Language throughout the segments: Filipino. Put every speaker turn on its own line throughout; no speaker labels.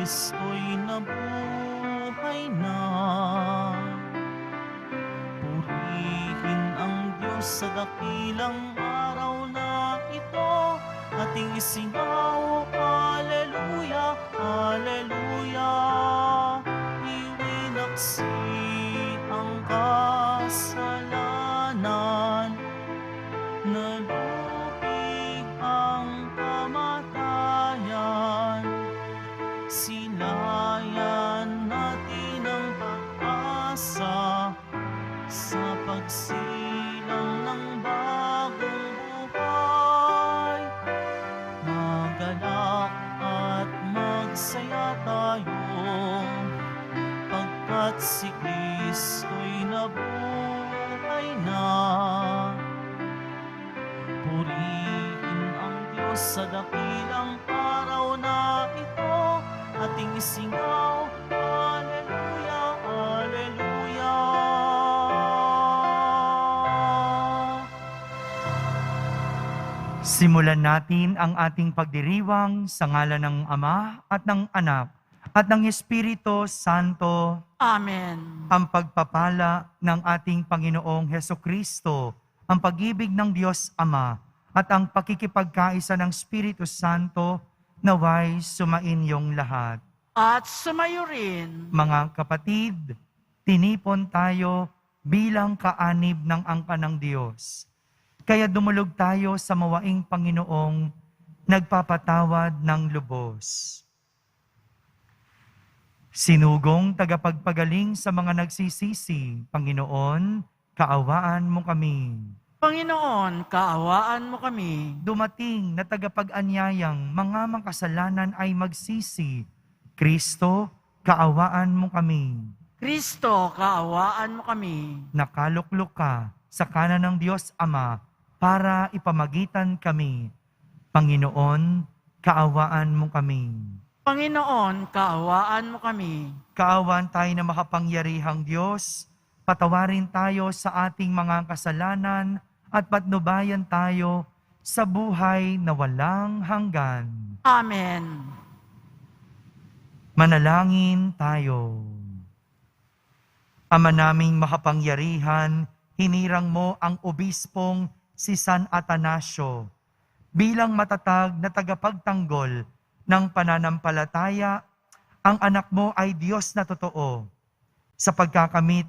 Kristo'y nabuhay na. Purihin ang Diyos sa dakilang araw na ito. Ating isingaw, Alleluia, Alleluia. Iwinaksi ang kasalanan, nalupig ang kamatayan. Silayan natin ang pag-asa sa pagsilang ng bagong buhay. Magalak at magsaya tayo, pagkat si Kristo'y nabuhay na. Purihin ang Diyos sa dakilang araw na ito. Ating isingaw, Alleluia, Alleluia.
Simulan natin ang ating pagdiriwang sa ngalan ng Ama at ng Anak at ng Espiritu Santo.
Amen.
Ang pagpapala ng ating Panginoong Hesukristo, ang pag-ibig ng Diyos Ama at ang pakikipagkaisa ng Espiritu Santo naway sumainyong lahat.
At sumayo rin.
Mga kapatid, tinipon tayo bilang kaanib ng angka ng Diyos. Kaya dumulog tayo sa mawaing Panginoong nagpapatawad ng lubos. Sinugong tagapagpagaling sa mga nagsisisi, Panginoon, kaawaan mo kami.
Panginoon, kaawaan mo kami.
Dumating na tagapag-anyayang mga makasalanan ay magsisi. Kristo, kaawaan mo kami.
Kristo, kaawaan mo kami.
Nakaluklok ka sa kanan ng Diyos Ama para ipamagitan kami. Panginoon, kaawaan mo kami.
Panginoon, kaawaan mo kami.
Kaawaan tayo na makapangyarihang Diyos, patawarin tayo sa ating mga kasalanan at patnubayan tayo sa buhay na walang hanggan.
Amen.
Manalangin tayo. Ama naming makapangyarihan, hinirang mo ang obispong si San Atanasio bilang matatag na tagapagtanggol ng pananampalataya. Ang anak mo ay Diyos na totoo. Sa pagkakamit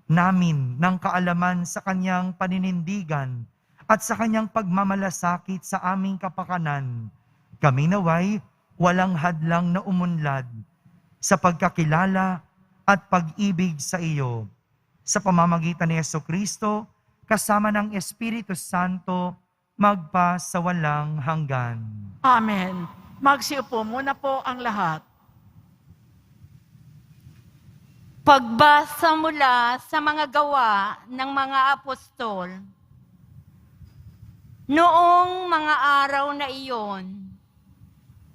namin ng kaalaman sa kanyang paninindigan at sa kanyang pagmamalasakit sa aming kapakanan, kami naway walang hadlang na umunlad sa pagkakilala at pag-ibig sa iyo. Sa pamamagitan ni Jesucristo, kasama ng Espiritu Santo, magpa sa walang hanggan.
Amen. Magsiupo muna po ang lahat.
Pagbasa mula sa mga gawa ng mga apostol. Noong mga araw na iyon,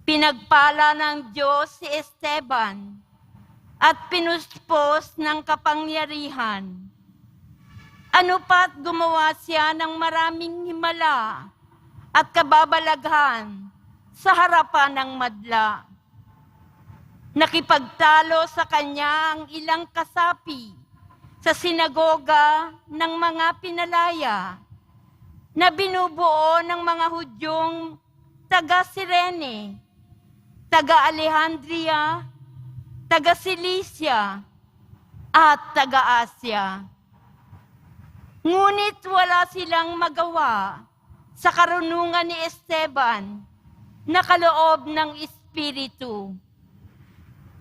pinagpala ng Diyos si Esteban at pinuspos ng kapangyarihan. Ano pa't gumawa siya ng maraming himala at kababalaghan sa harapan ng madla. Nakipagtalo sa kanya ang ilang kasapi sa sinagoga ng mga pinalaya na binubuo ng mga Hudyong taga-Sirene, taga-Alejandria, taga-Cilicia, at taga-Asya. Ngunit wala silang magawa sa karunungan ni Esteban na kaloob ng Espiritu.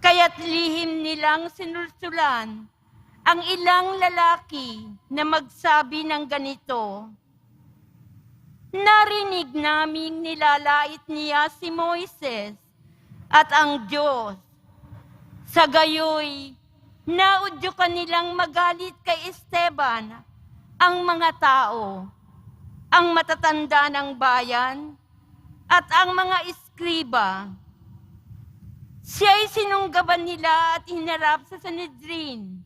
Kaya't lihim nilang sinulsulan ang ilang lalaki na magsabi ng ganito, narinig naming nilalait niya si Moises at ang Diyos. Sa gayoy, naudyukan nilang magalit kay Esteban ang mga tao, ang matatanda ng bayan, at ang mga iskriba. Siya'y sinunggaban nila at hinarap sa Sanhedrin,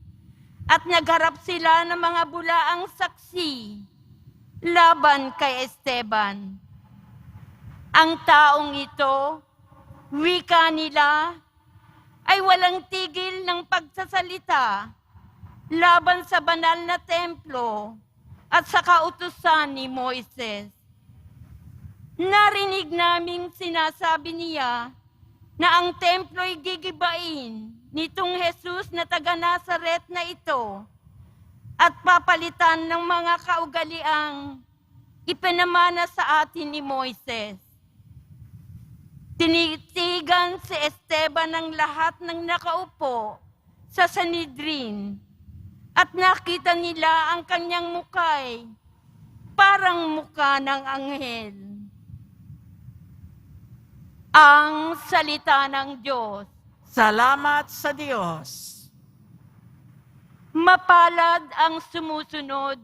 at nagharap sila ng mga bulaang saksi laban kay Esteban. Ang taong ito, wika nila, ay walang tigil ng pagsasalita laban sa banal na templo at sa kautusan ni Moises. Narinig naming sinasabi niya na ang templo'y gigibain nitong Jesus na taga Nazaret na ito at papalitan ng mga kaugaliang ipinamana sa atin ni Moises. Tinitigan si Esteban ng lahat ng nakaupo sa Sanhedrin at nakita nila ang kanyang mukay, parang muka ng anghel. Ang salita ng Diyos.
Salamat sa Diyos.
Mapalad ang sumusunod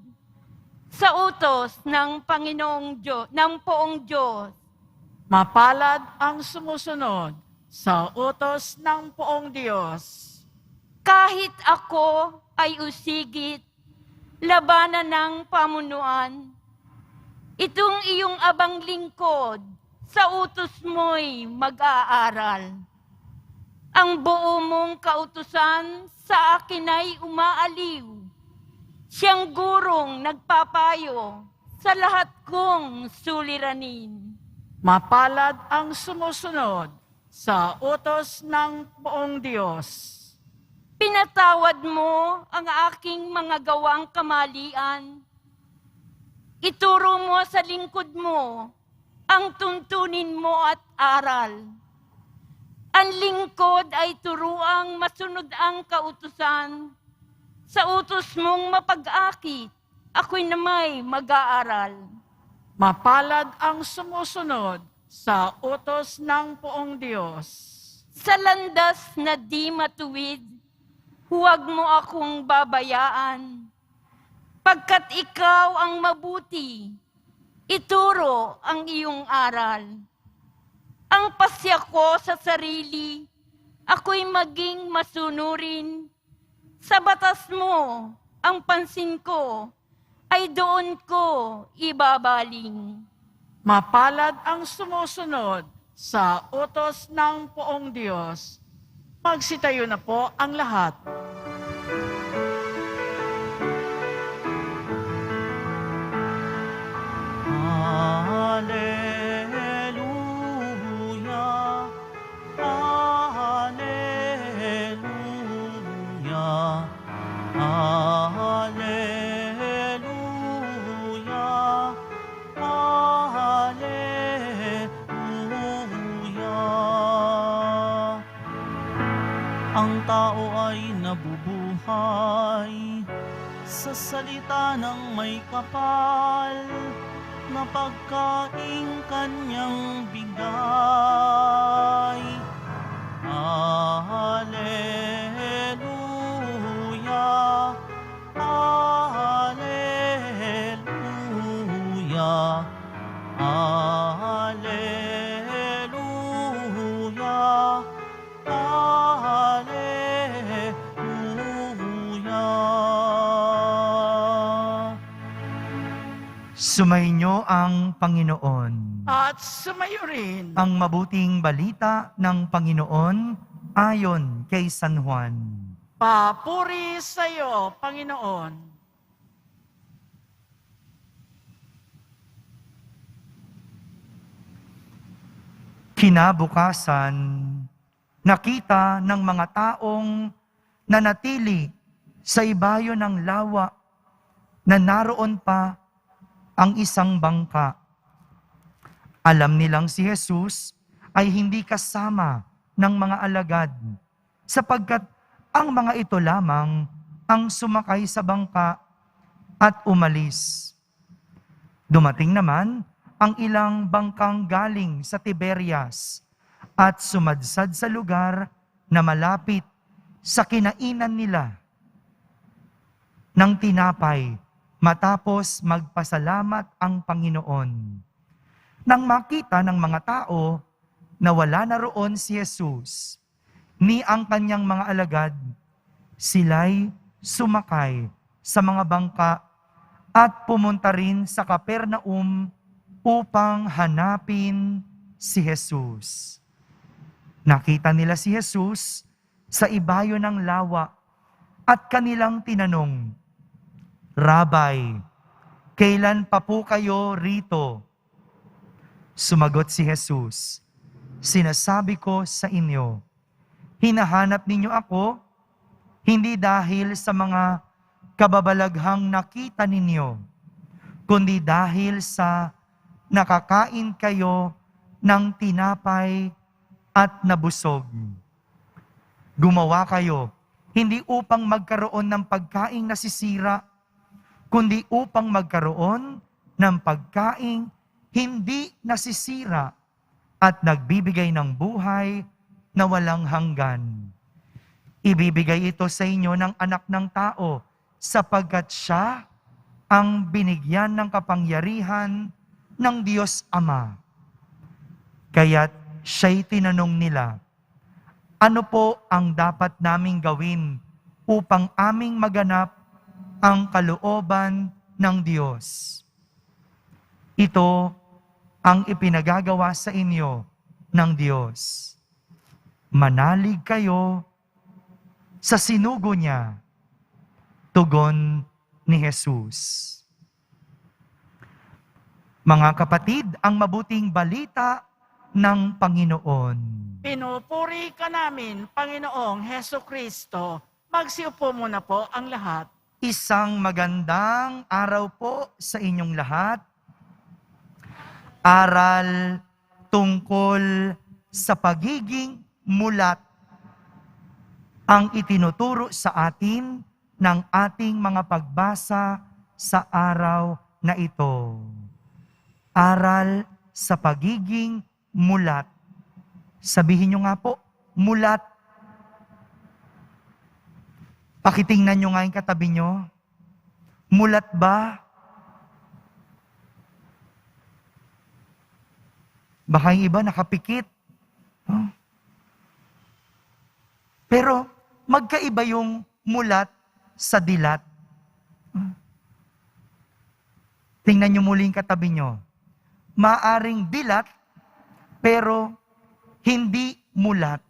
sa utos ng Panginoong Diyos, ng Poong Diyos.
Mapalad ang sumusunod sa utos ng Poong Diyos.
Kahit ako ay usigit, labanan ng pamunuan, itong iyong abang lingkod, sa utos mo'y mag-aaral. Ang buo mong kautusan sa akin ay umaaliw. Siyang gurong nagpapayo sa lahat kong suliranin.
Mapalad ang sumusunod sa utos ng Poong Diyos.
Pinatawad mo ang aking mga gawang kamalian. Ituro mo sa lingkod mo ang tuntunin mo at aral. Ang lingkod ay turuang masunod ang kautusan. Sa utos mong mapag-akit, ako'y namay mag-aaral.
Mapalad ang sumusunod sa utos ng Poong Diyos.
Sa landas na di matuwid, huwag mo akong babayaan. Pagkat ikaw ang mabuti, ituro ang iyong aral. Ang pasya ko sa sarili, ako'y maging masunurin. Sa batas mo, ang pansin ko, ay doon ko ibabaling.
Mapalad ang sumusunod sa utos ng Poong Diyos. Magsitayo na po ang lahat.
Hallelujah, Hallelujah, Hallelujah, Hallelujah. Ang tao ay nabubuhay sa salita ng may kapal na pagkaing kanyang bigay. Hallelujah, Hallelujah, Hallelujah, Hallelujah.
Sumainyo ang Panginoon.
At sumayo rin.
Ang mabuting balita ng Panginoon ayon kay San Juan.
Papuri sa iyo, Panginoon.
Kinabukasan, nakita ng mga taong nanatili sa ibayo ng lawa na naroon pa ang isang bangka. Alam nilang si Jesus ay hindi kasama ng mga alagad, sapagkat ang mga ito lamang ang sumakay sa bangka at umalis. Dumating naman ang ilang bangkang galing sa Tiberias at sumadsad sa lugar na malapit sa kinainan nila ng tinapay matapos magpasalamat ang Panginoon. Nang makita ng mga tao na wala na roon si Jesus, ni ang kanyang mga alagad, sila'y sumakay sa mga bangka at pumunta rin sa Capernaum upang hanapin si Jesus. Nakita nila si Jesus sa ibayo ng lawa at kanilang tinanong, Rabay, kailan pa po kayo rito? Sumagot si Jesus, sinasabi ko sa inyo, hinahanap ninyo ako, hindi dahil sa mga kababalaghang nakita ninyo, kundi dahil sa nakakain kayo ng tinapay at nabusog. Gumawa kayo, hindi upang magkaroon ng pagkaing nasisira, kundi upang magkaroon ng pagkaing hindi nasisira at nagbibigay ng buhay na walang hanggan. Ibibigay ito sa inyo ng anak ng tao sapagkat siya ang binigyan ng kapangyarihan ng Diyos Ama. Kaya't siya'y tinanong nila, ano po ang dapat naming gawin upang aming maganap ang kalooban ng Diyos? Ito ang ipinagagawa sa inyo ng Diyos. Manalig kayo sa sinugo niya. Tugon ni Jesus. Mga kapatid, ang mabuting balita ng Panginoon.
Pinupuri ka namin, Panginoong Heso Kristo. Magsiupo muna po ang lahat.
Isang magandang araw po sa inyong lahat. Aral tungkol sa pagiging mulat ang itinuturo sa atin ng ating mga pagbasa sa araw na ito. Aral sa pagiging mulat. Sabihin nyo nga po, mulat. Pakitingnan nyo nga yung katabi nyo. Mulat ba? Baka yung iba nakapikit. Pero magkaiba yung mulat sa dilat. Tingnan nyo muli yung katabi nyo. Maaring dilat, pero hindi mulat.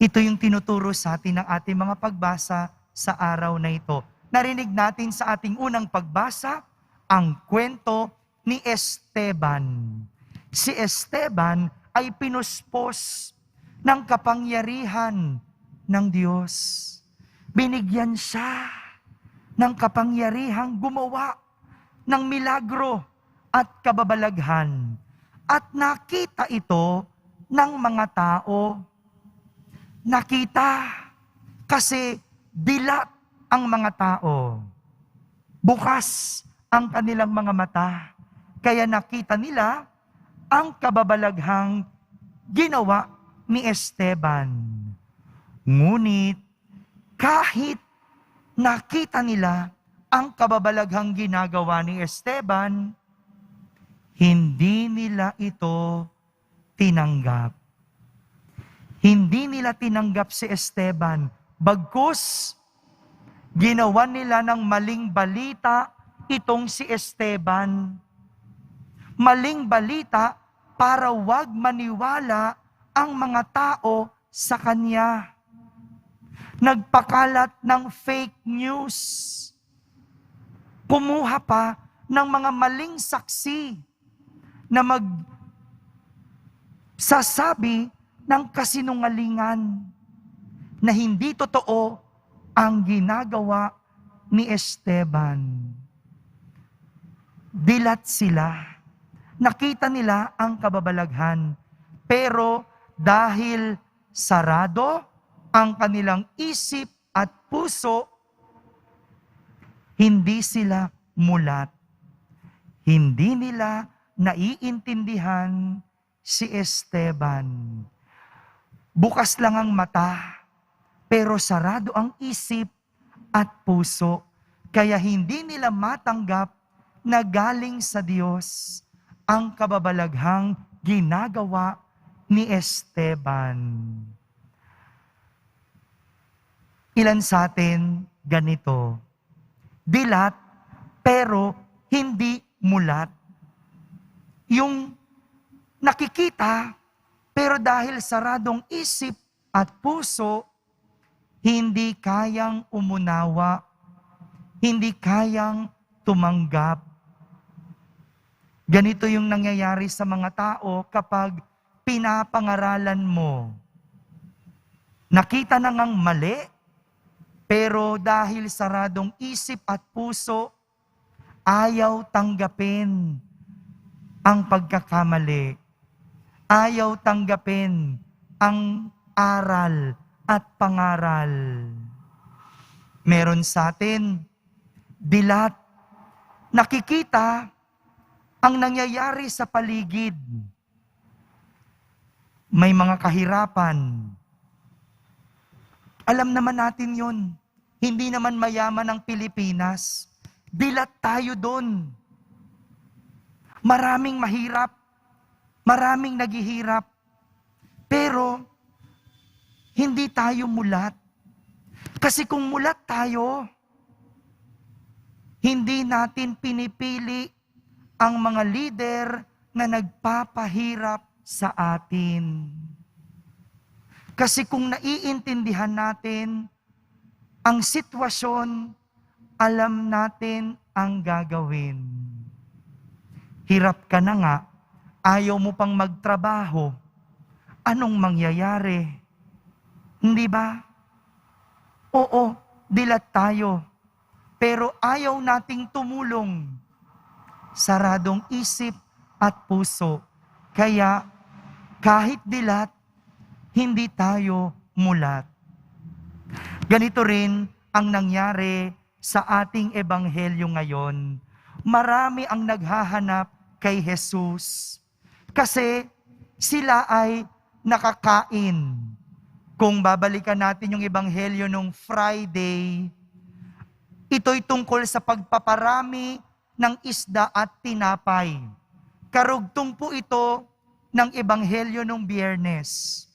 Ito yung tinuturo sa atin ng ating mga pagbasa sa araw na ito. Narinig natin sa ating unang pagbasa ang kwento ni Esteban. Si Esteban ay pinuspos ng kapangyarihan ng Diyos. Binigyan siya ng kapangyarihang gumawa ng milagro at kababalaghan. At nakita ito ng mga tao. Nakita kasi dilat ang mga tao. Bukas ang kanilang mga mata. Kaya nakita nila ang kababalaghang ginawa ni Esteban. Ngunit kahit nakita nila ang kababalaghang ginagawa ni Esteban, hindi nila ito tinanggap. Hindi nila tinanggap si Esteban. Bagkus, ginawa nila ng maling balita itong si Esteban. Maling balita para wag maniwala ang mga tao sa kanya. Nagpakalat ng fake news. Kumuha pa ng mga maling saksi na magsasabi ng kasinungalingan na hindi totoo ang ginagawa ni Esteban. Dilat sila. Nakita nila ang kababalaghan. Pero dahil sarado ang kanilang isip at puso, hindi sila mulat. Hindi nila naiintindihan si Esteban. Bukas lang ang mata, pero sarado ang isip at puso. Kaya hindi nila matanggap na galing sa Diyos ang kababalaghang ginagawa ni Esteban. Ilan sa atin ganito? Dilat, pero hindi mulat. Yung nakikita, pero dahil saradong isip at puso, hindi kayang umunawa, hindi kayang tumanggap. Ganito yung nangyayari sa mga tao kapag pinapangaralan mo. Nakita na ngang mali, pero dahil saradong isip at puso, ayaw tanggapin ang pagkakamali. Ayaw tanggapin ang aral at pangaral. Meron sa atin, dilat, nakikita ang nangyayari sa paligid. May mga kahirapan. Alam naman natin yun. Hindi naman mayaman ang Pilipinas. Dilat tayo doon. Maraming mahirap. Maraming naghihirap. Pero, hindi tayo mulat. Kasi kung mulat tayo, hindi natin pinipili ang mga leader na nagpapahirap sa atin. Kasi kung naiintindihan natin ang sitwasyon, alam natin ang gagawin. Hirap ka na nga, ayaw mo pang magtrabaho, anong mangyayari? Hindi ba? Oo, dilat tayo. Pero ayaw nating tumulong. Saradong isip at puso. Kaya kahit dilat, hindi tayo mulat. Ganito rin ang nangyari sa ating ebanghelyo ngayon. Marami ang naghahanap kay Jesus. Kasi sila ay nakakain. Kung babalikan natin yung ebanghelyo nung Friday, ito'y tungkol sa pagpaparami ng isda at tinapay. Karugtong po ito ng ebanghelyo nung Biyernes.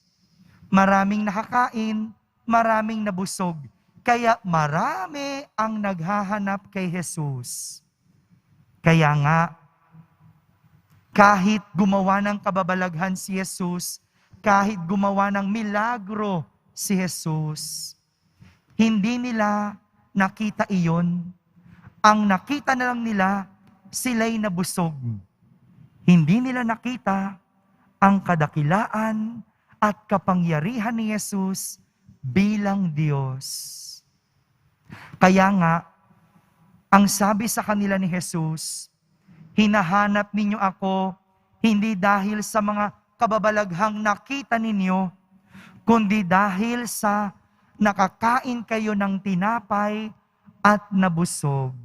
Maraming nakakain, maraming nabusog. Kaya marami ang naghahanap kay Jesus. Kaya nga, kahit gumawa ng kababalaghan si Jesus, kahit gumawa ng milagro si Jesus, hindi nila nakita iyon. Ang nakita na lang nila, sila'y nabusog. Hindi nila nakita ang kadakilaan at kapangyarihan ni Jesus bilang Diyos. Kaya nga, ang sabi sa kanila ni Jesus, hinahanap ninyo ako hindi dahil sa mga kababalaghang nakita ninyo, kundi dahil sa nakakain kayo ng tinapay at nabusog.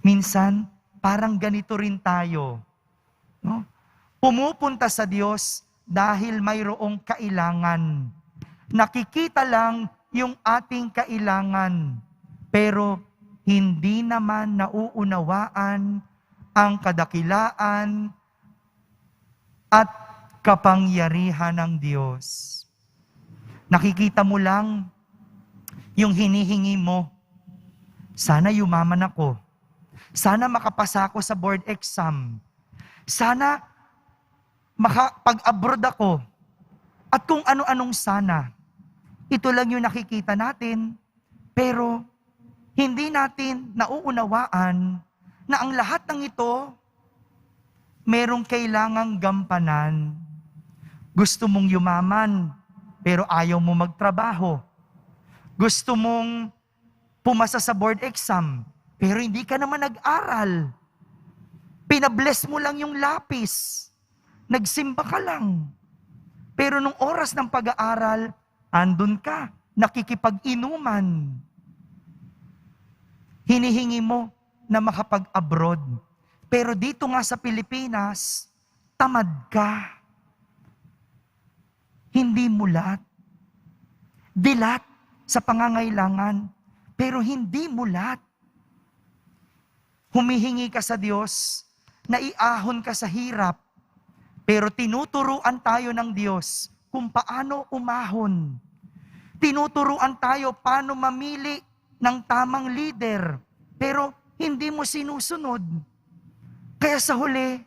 Minsan, parang ganito rin tayo. No? Pumupunta sa Diyos dahil mayroong kailangan. Nakikita lang yung ating kailangan, pero hindi naman nauunawaan ang kadakilaan at kapangyarihan ng Diyos. Nakikita mo lang yung hinihingi mo. Sana yumaman ako. Sana makapasa ako sa board exam. Sana makapag-abroad ako. At kung ano-anong sana. Ito lang yung nakikita natin. Pero hindi natin nauunawaan na ang lahat ng ito merong kailangang gampanan. Gusto mong yumaman, pero ayaw mo magtrabaho. Gusto mong pumasa sa board exam, pero hindi ka naman nag-aral. Pinabless mo lang yung lapis. Nagsimba ka lang. Pero nung oras ng pag-aaral, andun ka, nakikipag-inuman. Hinihingi mo na makapag-abroad. Pero dito nga sa Pilipinas, tamad ka. Hindi mulat. Dilat sa pangangailangan, pero hindi mulat. Humihingi ka sa Diyos, naiahon ka sa hirap, pero tinuturuan tayo ng Diyos kung paano umahon. Tinuturuan tayo paano mamili ng tamang leader, pero hindi mo sinusunod. Kaya sa huli,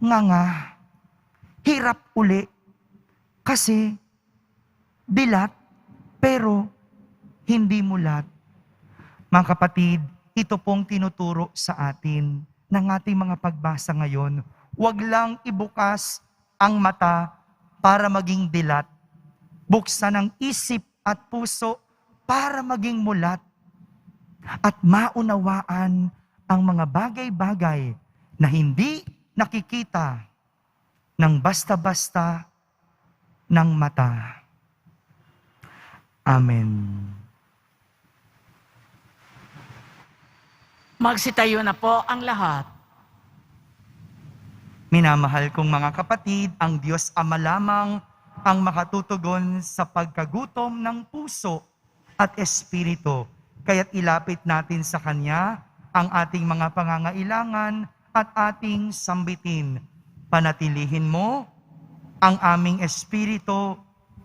nga, hirap uli. Kasi dilat pero hindi mulat. Mga kapatid, ito pong tinuturo sa atin ng ating mga pagbasa ngayon. Huwag lang ibukas ang mata para maging dilat. Buksan ang isip at puso para maging mulat. At maunawaan ang mga bagay-bagay na hindi nakikita ng basta-basta ng mata. Amen.
Magsitayo na po ang lahat.
Minamahal kong mga kapatid, ang Diyos Ama lamang ang makatutugon sa pagkagutom ng puso at espiritu. Kaya't ilapit natin sa Kanya ang ating mga pangangailangan at ating sambitin. Panatilihin mo ang aming espiritu,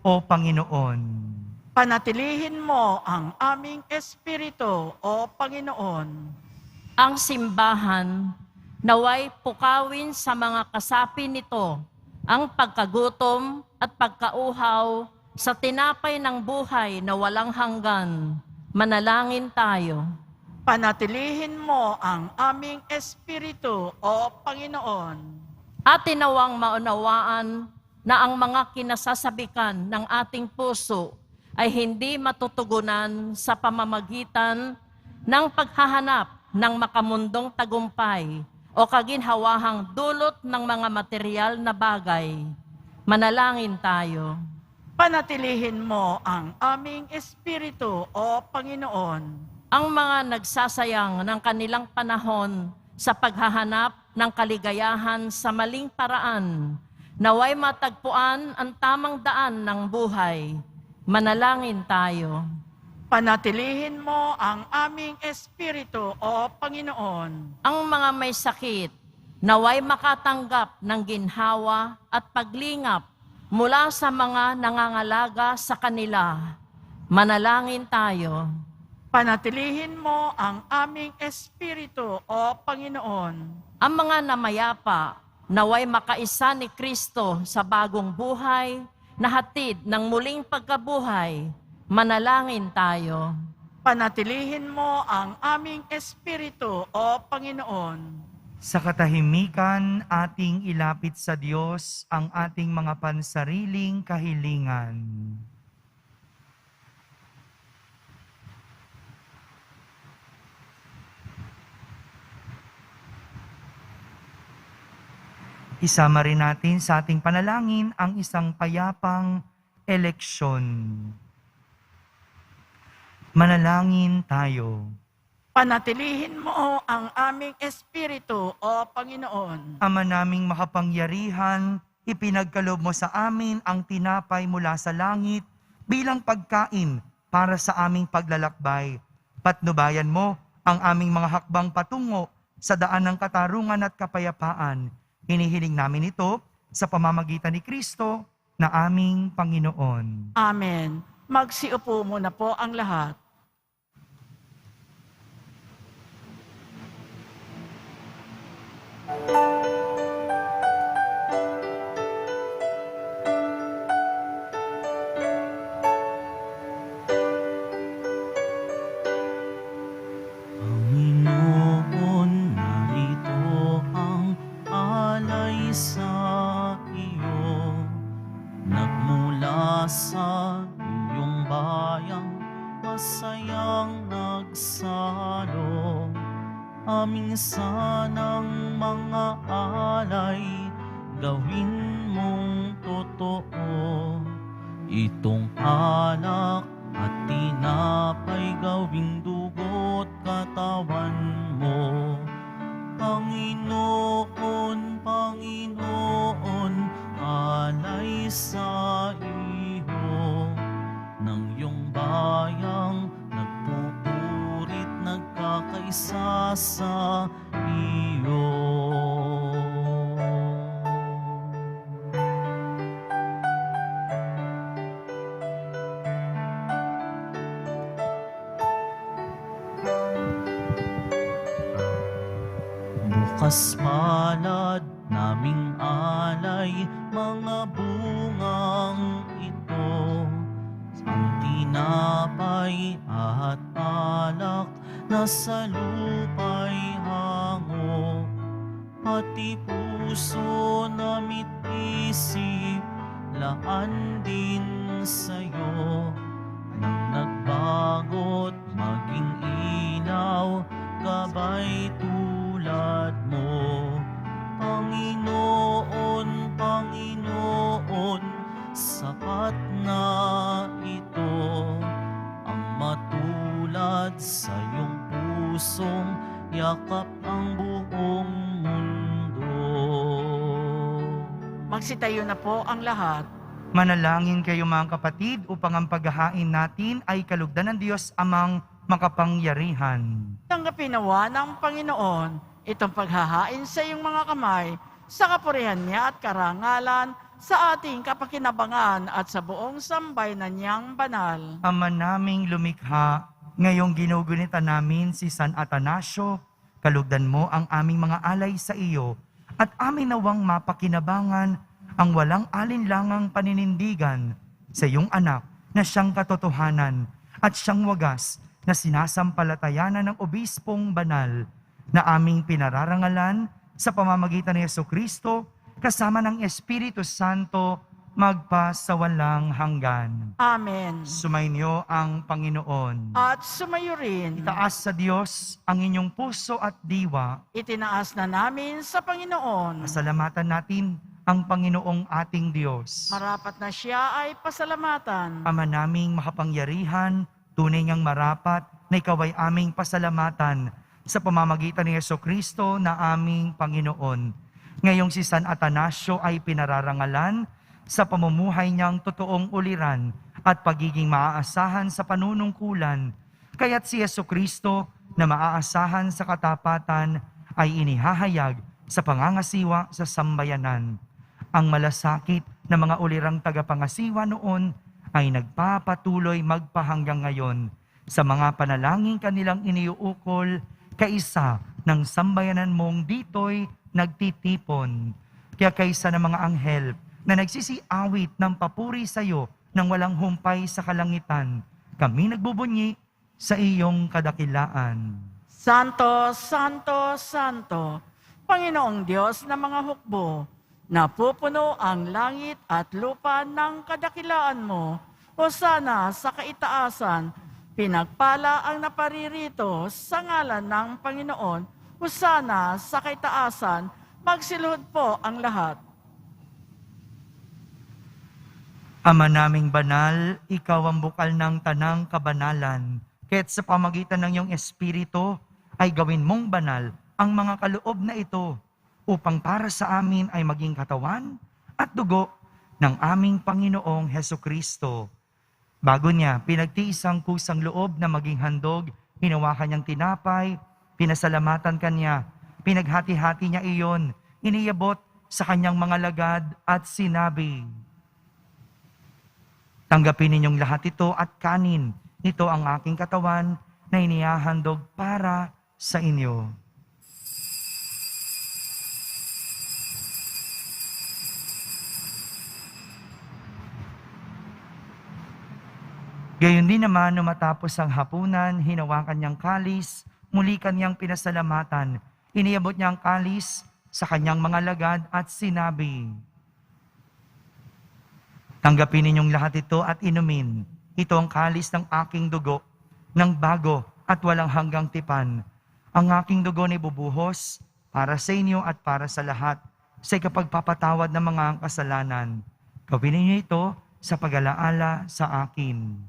O Panginoon.
Panatilihin mo ang aming espiritu, O Panginoon.
Ang simbahan naway pukawin sa mga kasapi nito ang pagkagutom at pagkauhaw sa tinapay ng buhay na walang hanggan. Manalangin tayo.
Panatilihin mo ang aming espiritu, O Panginoon.
At tinawang maunawaan na ang mga kinasasabikan ng ating puso ay hindi matutugunan sa pamamagitan ng paghahanap ng makamundong tagumpay o kaginhawahang dulot ng mga material na bagay. Manalangin tayo.
Panatilihin mo ang aming espiritu, O Panginoon.
Ang mga nagsasayang ng kanilang panahon sa paghahanap ng kaligayahan sa maling paraan, naway matagpuan ang tamang daan ng buhay. Manalangin tayo.
Panatilihin mo ang aming espiritu, O Panginoon.
Ang mga may sakit, naway makatanggap ng ginhawa at paglingap mula sa mga nangangalaga sa kanila. Manalangin tayo.
Panatilihin mo ang aming espiritu, O Panginoon.
Ang mga namayapa, naway makaisa ni Kristo sa bagong buhay na hatid ng muling pagkabuhay. Manalangin tayo.
Panatilihin mo ang aming espiritu, O Panginoon.
Sa katahimikan, ating ilapit sa Diyos ang ating mga pansariling kahilingan. Isama rin natin sa ating panalangin ang isang payapang eleksyon. Manalangin tayo.
Panatilihin mo ang aming espiritu, O Panginoon.
Ama naming makapangyarihan, ipinagkaloob mo sa amin ang tinapay mula sa langit bilang pagkain para sa aming paglalakbay. Patnubayan mo ang aming mga hakbang patungo sa daan ng katarungan at kapayapaan. Hinihiling namin ito sa pamamagitan ni Kristo na aming Panginoon.
Amen. Magsiupo muna po ang lahat.
Panginoon, narito ang alay sa iyo. Nagmula sa iyong bayang masayang nagsalo. Aming sanang mga alay, gawin mong totoo. Itong alak at tinapay, gawing dugo't katawan mo. Panginoon, Panginoon, alay sa iyo. Nang iyong bayang nagpupurit, nagkakaisa sa iyo. Bukas palad naming alay, mga bulungang ito, ang tinapay at alak na sa lupa'y hango, pati puso na isip, laan din sa'yo, nang nagbago't maging ilaw, gabay tulad mo. Panginoon, Panginoon, sapat na ito, ang matulad sa iyong pusong yakap ang buong mundo.
Magsitayo na po ang lahat.
Manalangin kayo mga kapatid upang ang paghahain natin ay kalugdan ng Diyos amang makapangyarihan.
Tanggapin nawa ng Panginoon itong paghahain sa iyong mga kamay sa kapurihan niya at karangalan sa ating kapakinabangan at sa buong sambayanan niyang banal.
Ama naming lumikha, ngayong ginugunita namin si San Atanasio, kalugdan mo ang aming mga alay sa iyo at amin nawang mapakinabangan ang walang alinlangang paninindigan sa iyong anak na siyang katotohanan at siyang wagas na sinasampalatayanan ng obispong banal na aming pinararangalan sa pamamagitan ni Jesucristo kasama ng Espiritu Santo magpasawalang hanggan.
Amen.
Sumainyo ang Panginoon.
At sumayo rin,
Itaas sa Diyos ang inyong puso at diwa.
itinaas na namin sa Panginoon.
Pasalamatan natin ang Panginoong ating Diyos.
Marapat na siya ay pasalamatan.
Ama naming makapangyarihan, tunay ngang marapat na ikaw ay aming pasalamatan sa pamamagitan ni Jesucristo na aming Panginoon. Ngayong si San Atanasio ay pinararangalan sa pamumuhay niyang totoong uliran at pagiging maaasahan sa panunungkulan. Kaya't si Jesucristo na maaasahan sa katapatan ay inihahayag sa pangangasiwa sa sambayanan. Ang malasakit na mga ulirang tagapangasiwa noon ay nagpapatuloy magpahanggang ngayon sa mga panalangin kanilang iniuukol kaisa ng sambayanan mong dito'y nagtitipon. Kaya kaysa ng mga anghel na nagsisiawit ng papuri sa iyo nang walang humpay sa kalangitan, kami nagbubunyi sa iyong kadakilaan.
Santo, Santo, Santo, Panginoong Diyos ng mga hukbo, napupuno ang langit at lupa ng kadakilaan mo. Hosana sa kaitaasan, pinagpala ang naparirito sa ngalan ng Panginoon. Hosana sa kaitaasan, magsiluhod po ang lahat.
Ama naming banal, ikaw ang bukal ng tanang kabanalan. Kaya't sa pamagitan ng iyong Espiritu ay gawin mong banal ang mga kaloob na ito upang para sa amin ay maging katawan at dugo ng aming Panginoong Hesukristo. Bago niya, pinagtiis ang kusang loob na maging handog, hinawakan niyang tinapay, pinasalamatan kanya, pinaghati-hati niya iyon, iniyabot sa kanyang mga lagad at sinabi, "Tanggapin ninyong lahat ito at kanin. Ito ang aking katawan na inihahandog para sa inyo." Gayon din naman, nung matapos ang hapunan, hinawakan niyang kalis, muli kanyang pinasalamatan. Iniabot niya ang kalis sa kanyang mga lagad at sinabi, "Tanggapin ninyong lahat ito at inumin. Ito ang kalis ng aking dugo, ng bago at walang hanggang tipan. Ang aking dugo ni bubuhos para sa inyo at para sa lahat, sa ikapagpapatawad ng mga kasalanan. Gawin ninyo ito sa pag-alaala sa akin."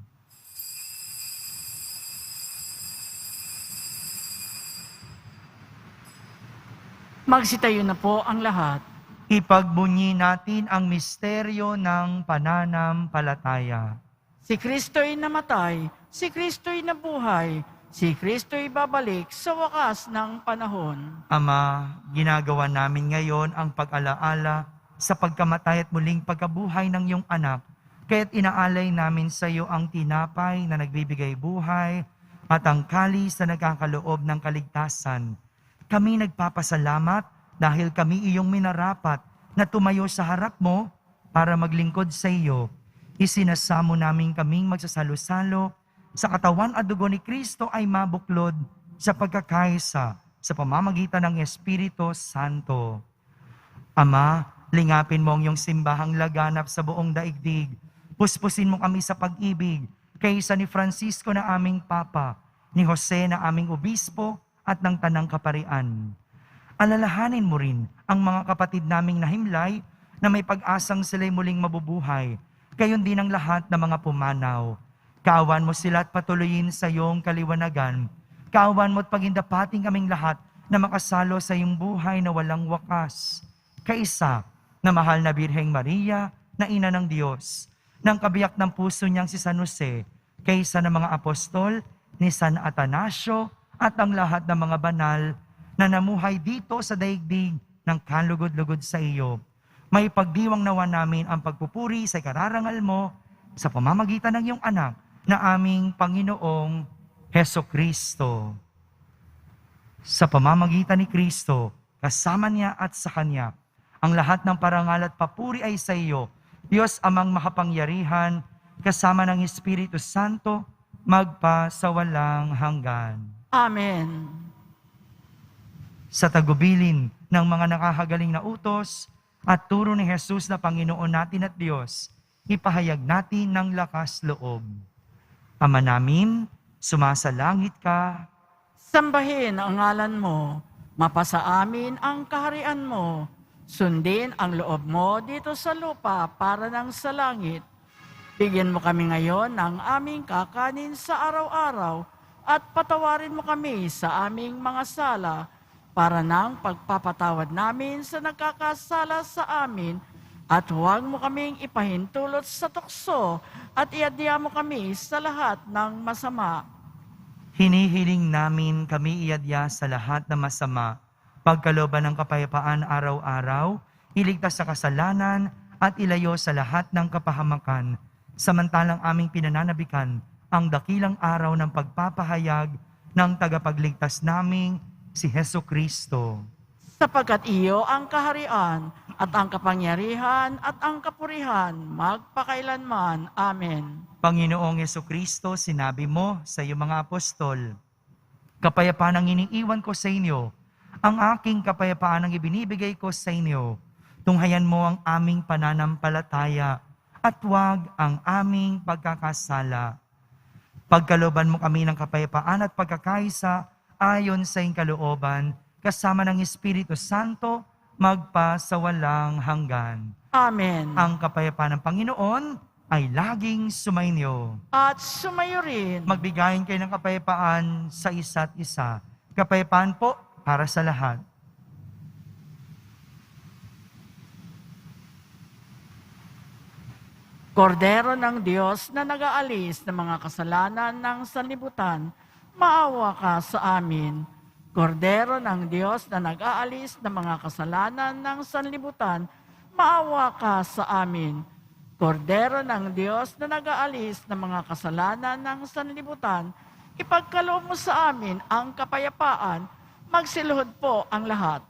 Magsitayo na po ang lahat.
Ipagbunyi natin ang misteryo ng pananampalataya.
Si Kristo'y namatay, si Kristo'y nabuhay, si Kristo'y babalik sa wakas ng panahon.
Ama, ginagawa namin ngayon ang pag-alaala sa pagkamatay at muling pagkabuhay ng iyong anak. Kaya't inaalay namin sa iyo ang tinapay na nagbibigay buhay at ang kalis na nagkakaloob ng kaligtasan. Kami nagpapasalamat dahil kami iyong minarapat na tumayo sa harap mo para maglingkod sa iyo, isinasamo namin kaming magsasalo-salo sa katawan at dugo ni Kristo ay mabuklod sa pagkakaisa sa pamamagitan ng Espiritu Santo. Ama, lingapin mo ang iyong simbahang laganap sa buong daigdig. Puspusin mo kami sa pag-ibig kaysa ni Francisco na aming Papa, ni Jose na aming Obispo at ng Tanang Kaparian. Alalahanin mo rin ang mga kapatid naming nahimlay na may pag-asang sila'y muling mabubuhay, gayon din ang lahat ng mga pumanaw. Kaawan mo sila at patuloyin sa iyong kaliwanagan. Kaawan mo at pagindapating kaming lahat na makasalo sa iyong buhay na walang wakas. Kaisa na mahal na Birheng Maria, na ina ng Diyos, ng kabiyak ng puso niyang si San Jose, kaysa ng mga apostol, ni San Atanasio, at ang lahat ng mga banal na namuhay dito sa daigdig ng kalugod-lugod sa iyo. May pagdiwang nawa namin ang pagpupuri sa kararangal mo sa pamamagitan ng iyong anak na aming Panginoong Heso Kristo. Sa pamamagitan ni Kristo, kasama niya at sa Kanya, ang lahat ng parangal at papuri ay sa iyo, Diyos amang makapangyarihan, kasama ng Espiritu Santo, magpa sa walang hanggan.
Amen.
Sa tagubilin ng mga nakahagaling na utos at turo ni Jesus na Panginoon natin at Diyos, ipahayag natin ng lakas loob. Ama namin, sumasalangit ka.
Sambahin ang ngalan mo, mapasa amin ang kaharian mo, sundin ang loob mo dito sa lupa para ng sa langit. Bigyan mo kami ngayon ng aming kakanin sa araw-araw at patawarin mo kami sa aming mga sala para ng pagpapatawad namin sa nagkakasala sa amin at huwag mo kaming ipahintulot sa tukso at iadya mo kami sa lahat ng masama.
Hinihiling namin kami iadya sa lahat ng masama, pagkalooban ng kapayapaan araw-araw, iligtas sa kasalanan at ilayo sa lahat ng kapahamakan, samantalang aming pinananabikan ang dakilang araw ng pagpapahayag ng tagapagligtas naming si Heso Kristo.
Sapagkat iyo ang kaharian at ang kapangyarihan at ang kapurihan magpakailanman. Amen.
Panginoong Heso Kristo, sinabi mo sa iyong mga apostol, kapayapaan ang iniiwan ko sa inyo, ang aking kapayapaan ang ibinibigay ko sa inyo. Tunghayan mo ang aming pananampalataya at huwag ang aming pagkakasala. Pagkalooban mo kami ng kapayapaan at pagkakaisa ayon sa iyong kalooban, kasama ng Espiritu Santo, magpa sa walang hanggan.
Amen.
Ang kapayapaan ng Panginoon ay laging sumainyo.
At sumayo rin.
Magbigayin kayo ng kapayapaan sa isa't isa. Kapayapaan po para sa lahat.
Kordero ng Diyos na nag-aalis ng mga kasalanan ng sanlibutan, maawa ka sa amin. Kordero ng Diyos na nag-aalis ng mga kasalanan ng sanlibutan, maawa ka sa amin. Kordero ng Diyos na nag-aalis ng mga kasalanan ng sanlibutan, ipagkaloob mo sa amin ang kapayapaan, magsiluhod po ang lahat.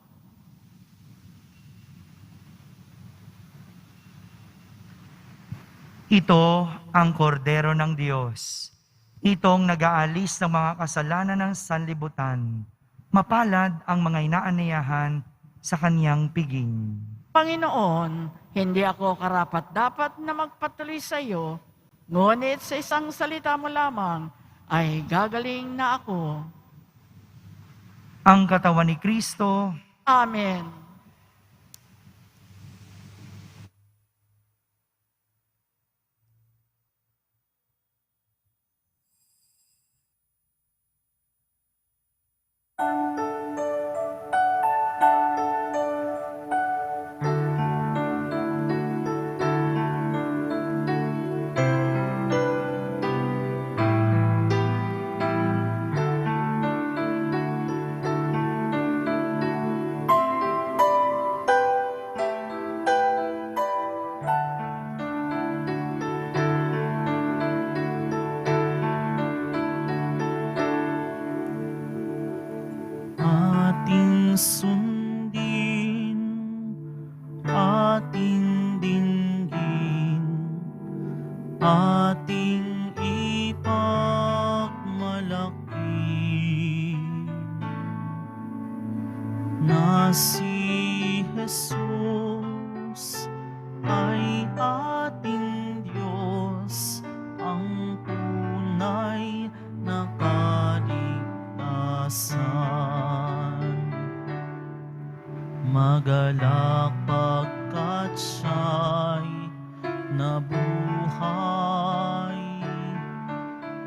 Ito ang kordero ng Diyos. Itong nag-aalis ng mga kasalanan ng sanlibutan. Mapalad ang mga inaaniyahan sa kaniyang piging.
Panginoon, hindi ako karapat-dapat na magpatuloy sa iyo, ngunit sa isang salita mo lamang ay gagaling na ako.
Ang katawan ni Kristo,
Amen.
ating sundin, ating dinggin si Jesus ay ating Diyos, ang tunay na kaligtasan. Magalak pagkat siya'y nabuhay,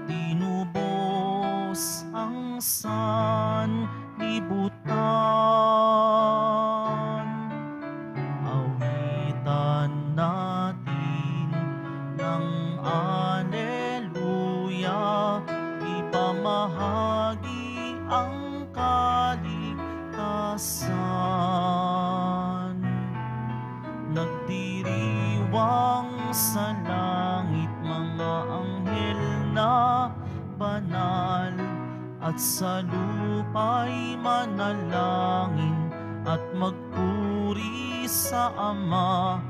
tinubos ang sanlibutan. Awitan natin ng Alleluia, ipamahagi ang kaligtasan. Nagdiriwang sa langit mga anghel na banal, at sa lupa'y manalangin at magpuri sa Ama.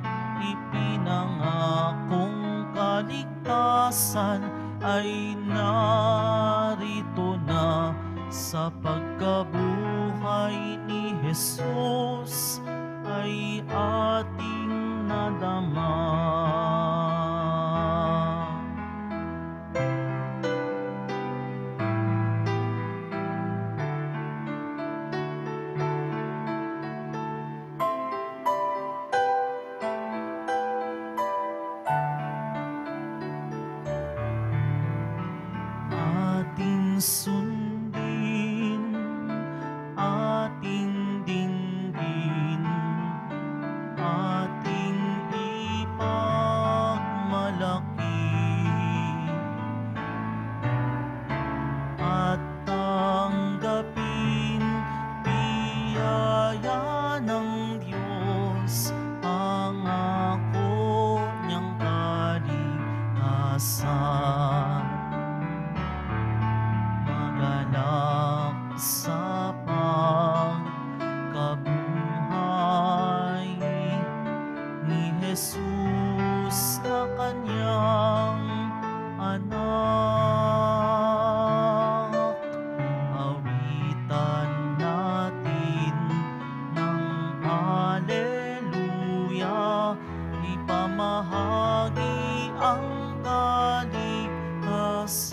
Ipinangakong kaligtasan ay narito na sa pagkabuhay ni Jesus ay ating nadama. Ating sundin, ating dinggin, ating ipagmalaki, at tanggapin biyaya ng Diyos, pangako niyang kaligtasan. Magalak sa pagkabuhay ni Jesus na kanyang anak. Awitan natin ng Alleluia, ipamahagi ang kaligtasan.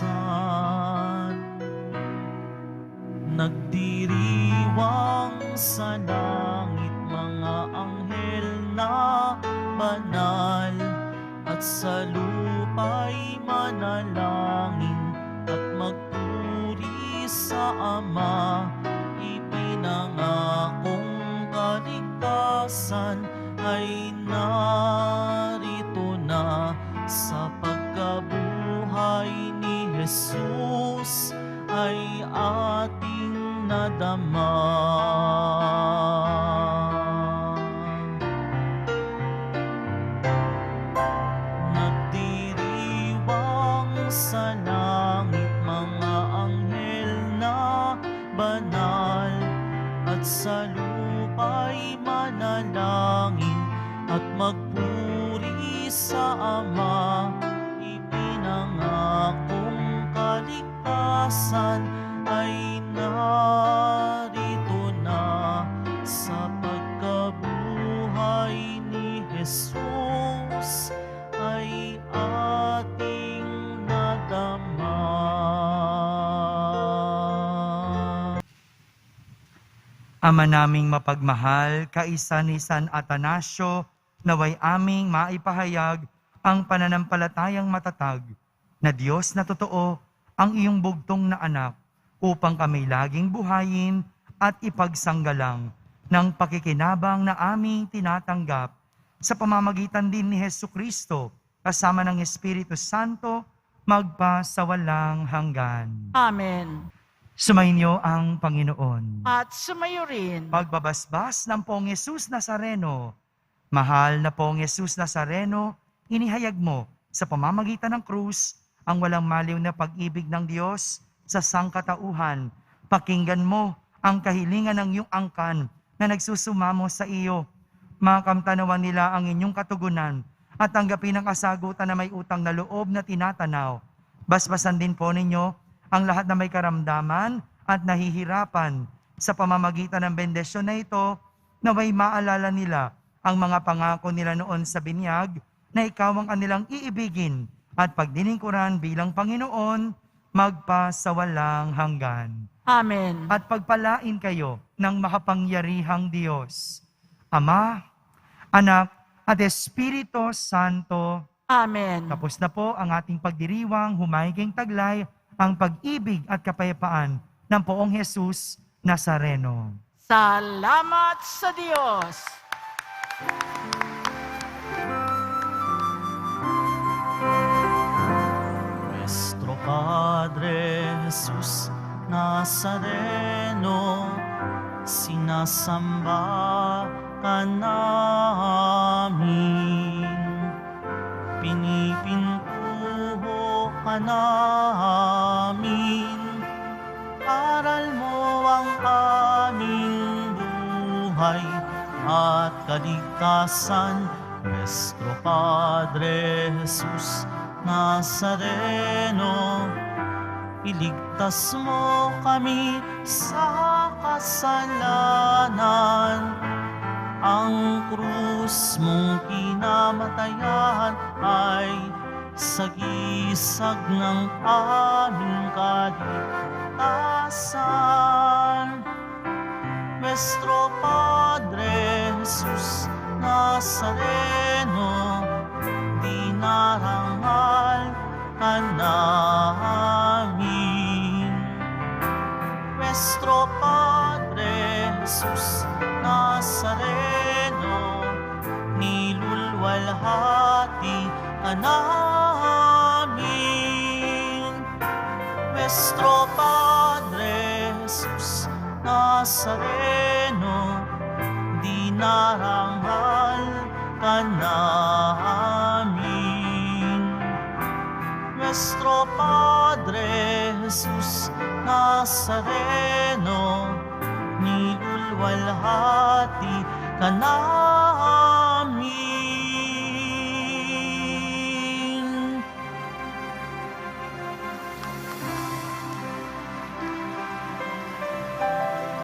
Nagdiriwang sa langit mga anghel na banal, at sa lupa'y manalangin at magpuri sa Ama. Ipinangakong kaligtasan ay narito na sa pagkabuhay ni Jesus ay ating nadama. Nagdiriwang sa langit mga anghel na banal, at sa lupa'y manalangin at magpuri sa Ama. Ipinangakong kaligtasan ay narito na sa pagkabuhay ni Jesus ay ating nadama.
Ama naming mapagmahal, kaisa ni San Atanasio, naway aming maipahayag ang pananampalatayang matatag na Diyos na totoo ang iyong bugtong na anak, upang kami laging buhayin at ipagsanggalang ng pakikinabang na aming tinatanggap sa pamamagitan din ni Hesukristo kasama ng Espiritu Santo magpa sa walang hanggan.
Amen.
Sumainyo ang Panginoon.
At sumayo rin.
Pagbabasbas ng Poong Jesus Nazareno, mahal na Poong Jesus Nazareno, inihayag mo sa pamamagitan ng krus ang walang maliw na pag-ibig ng Diyos sa sangkatauhan. Pakinggan mo ang kahilingan ng iyong angkan na nagsusumamo sa iyo. Makamtanawan nila ang inyong katugunan at tanggapin ang kasagutan na may utang na loob na tinatanaw. Basbasan din po ninyo ang lahat na may karamdaman at nahihirapan. Sa pamamagitan ng bendisyon na ito, Naway maalala nila ang mga pangako nila noon sa binyag na ikaw ang kanilang iibigin at pagdilingkuran bilang Panginoon magpasawalang hanggan.
Amen.
At pagpalain kayo ng makapangyarihang Diyos, Ama, Anak, at Espiritu Santo.
Amen.
Tapos na po ang ating pagdiriwang, humayging taglay ang pag-ibig at kapayapaan ng Poong Jesus Nazareno.
Salamat sa Diyos.
Nuestro Padre Jesus Nazareno, sinasamba ka namin. Pinipintuho ka namin. Aral mo ang aming buhay at kaligtasan, Nuestro Padre Jesus Nazareno. Iligtas mo kami sa kasalanan. Ang krus mong pinamatayan ay sagisag ng aming kaligtasan. Nuestro Padre Jesus Nazareno, dinarangal ka namin. Nuestro Padre Jesus Nazareno, nilulwalhati ka namin. Nuestro Padre Jesus Nazareno, dinarangal ka namin. Nuestro Padre Jesus Nazareno, nilulwalhati ka namin.